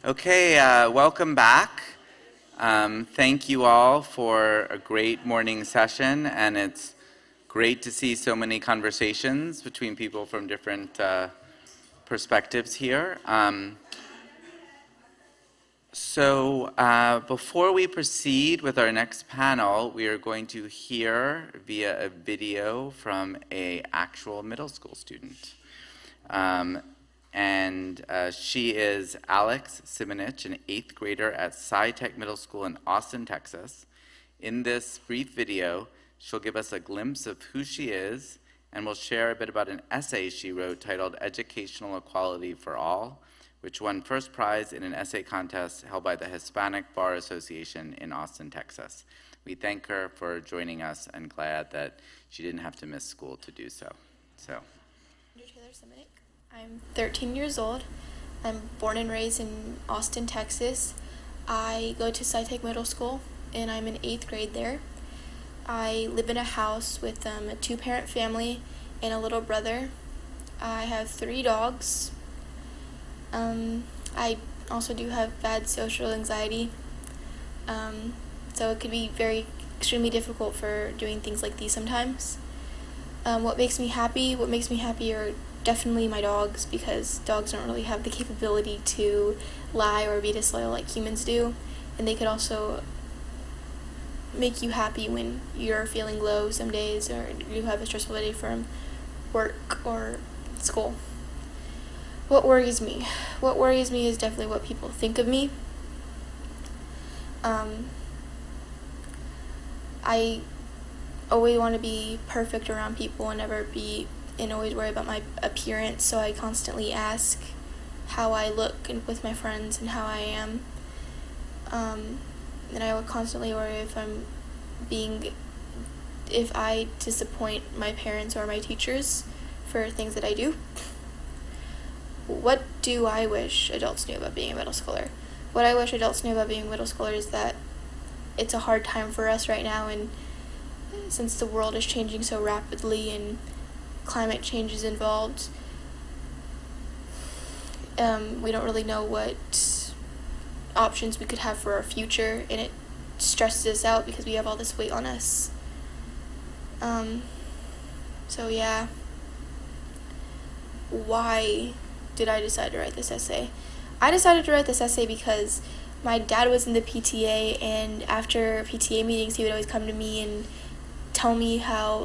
Okay, welcome back. Thank you all for a great morning session, and it's great to see so many conversations between people from different perspectives here. Before we proceed with our next panel, we are going to hear via a video from an actual middle school student. She is Alex Simonich, an 8th grader at Sci-Tech Middle School in Austin, Texas. In this brief video, she'll give us a glimpse of who she is, and will share a bit about an essay she wrote titled Educational Equality for All, which won first prize in an essay contest held by the Hispanic Bar Association in Austin, Texas. We thank her for joining us and glad that she didn't have to miss school to do so. Simonich. I'm 13 years old. I'm born and raised in Austin, Texas. I go to Sci-Tech Middle School, and I'm in 8th grade there. I live in a house with a 2-parent family and a little brother. I have 3 dogs. I also do have bad social anxiety, so it could be extremely difficult for doing things like these sometimes. What makes me happy are definitely my dogs, because dogs don't really have the capability to lie or be disloyal like humans do, and they could also make you happy when you're feeling low some days or you have a stressful day from work or school. What worries me? What worries me is definitely what people think of me. I always want to be perfect around people and always worry about my appearance, so I constantly ask how I look with my friends and how I am. And I would constantly worry if I disappoint my parents or my teachers for things that I do. What do I wish adults knew about being a middle schooler? What I wish adults knew about being a middle schooler is that it's a hard time for us right now, and since the world is changing so rapidly and climate change is involved, we don't really know what options we could have for our future, and it stresses us out because we have all this weight on us. So yeah, why did I decide to write this essay? I decided to write this essay because my dad was in the PTA, and after PTA meetings he would always come to me and tell me how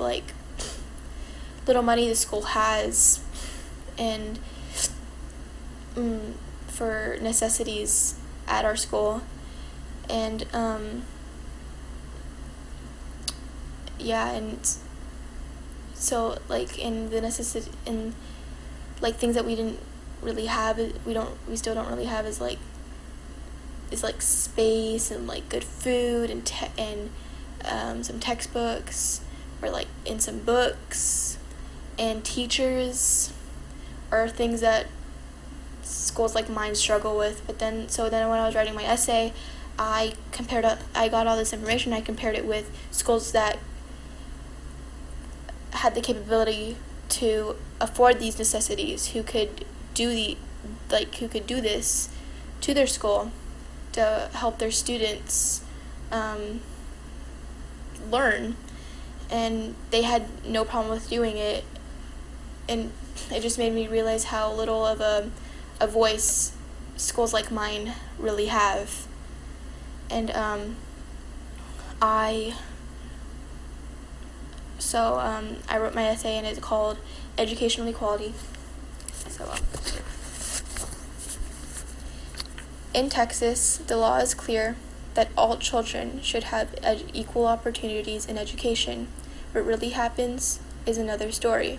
little money the school has and for necessities at our school, and so in the necessity in things that we didn't really have, we still don't really have is space and good food and some textbooks or in some books, and teachers are things that schools like mine struggle with. But then when I was writing my essay, I got all this information, I compared it with schools that had the capability to afford these necessities, who could do this to their school to help their students learn, and they had no problem with doing it, and it just made me realize how little of a voice schools like mine really have. And I wrote my essay, and it's called Educational Equality. In Texas, the law is clear that all children should have equal opportunities in education. What really happens is another story.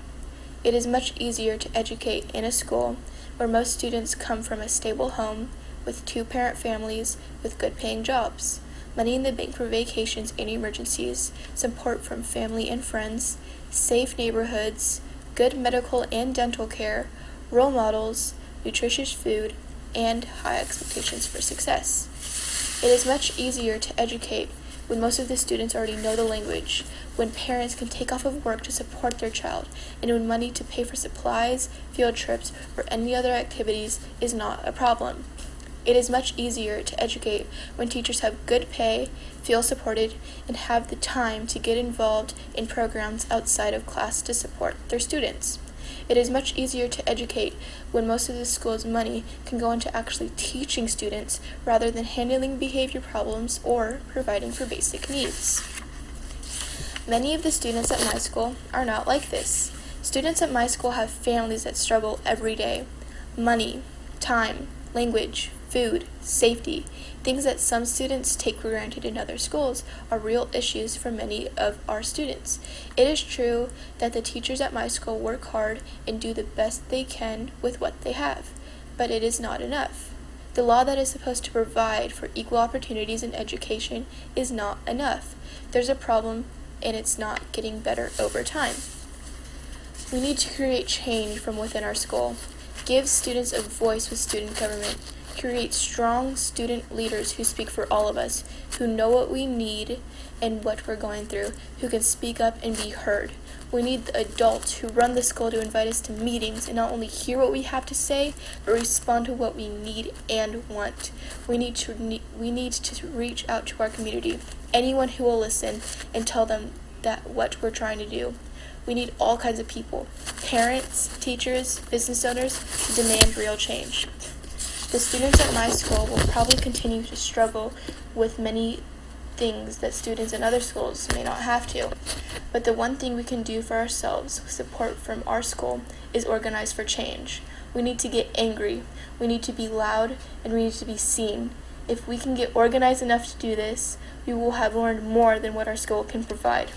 It is much easier to educate in a school where most students come from a stable home with 2-parent families with good-paying jobs, money in the bank for vacations and emergencies, support from family and friends, safe neighborhoods, good medical and dental care, role models, nutritious food, and high expectations for success. It is much easier to educate when most of the students already know the language, when parents can take off of work to support their child, and when money to pay for supplies, field trips, or any other activities is not a problem. It is much easier to educate when teachers have good pay, feel supported, and have the time to get involved in programs outside of class to support their students. It is much easier to educate when most of the school's money can go into actually teaching students rather than handling behavior problems or providing for basic needs. Many of the students at my school are not like this. Students at my school have families that struggle every day. Money, time, language, food, safety, things that some students take for granted in other schools are real issues for many of our students. It is true that the teachers at my school work hard and do the best they can with what they have, but it is not enough. The law that is supposed to provide for equal opportunities in education is not enough. There's a problem, and it's not getting better over time. We need to create change from within our school. Give students a voice with student government. Create strong student leaders who speak for all of us, who know what we need and what we're going through, who can speak up and be heard. We need the adults who run the school to invite us to meetings and not only hear what we have to say, but respond to what we need and want. We need to reach out to our community, anyone who will listen and tell them that what we're trying to do. We need all kinds of people, parents, teachers, business owners, to demand real change. The students at my school will probably continue to struggle with many things that students in other schools may not have to. But the one thing we can do for ourselves with support from our school is organize for change. We need to get angry, we need to be loud, and we need to be seen. If we can get organized enough to do this, we will have learned more than what our school can provide.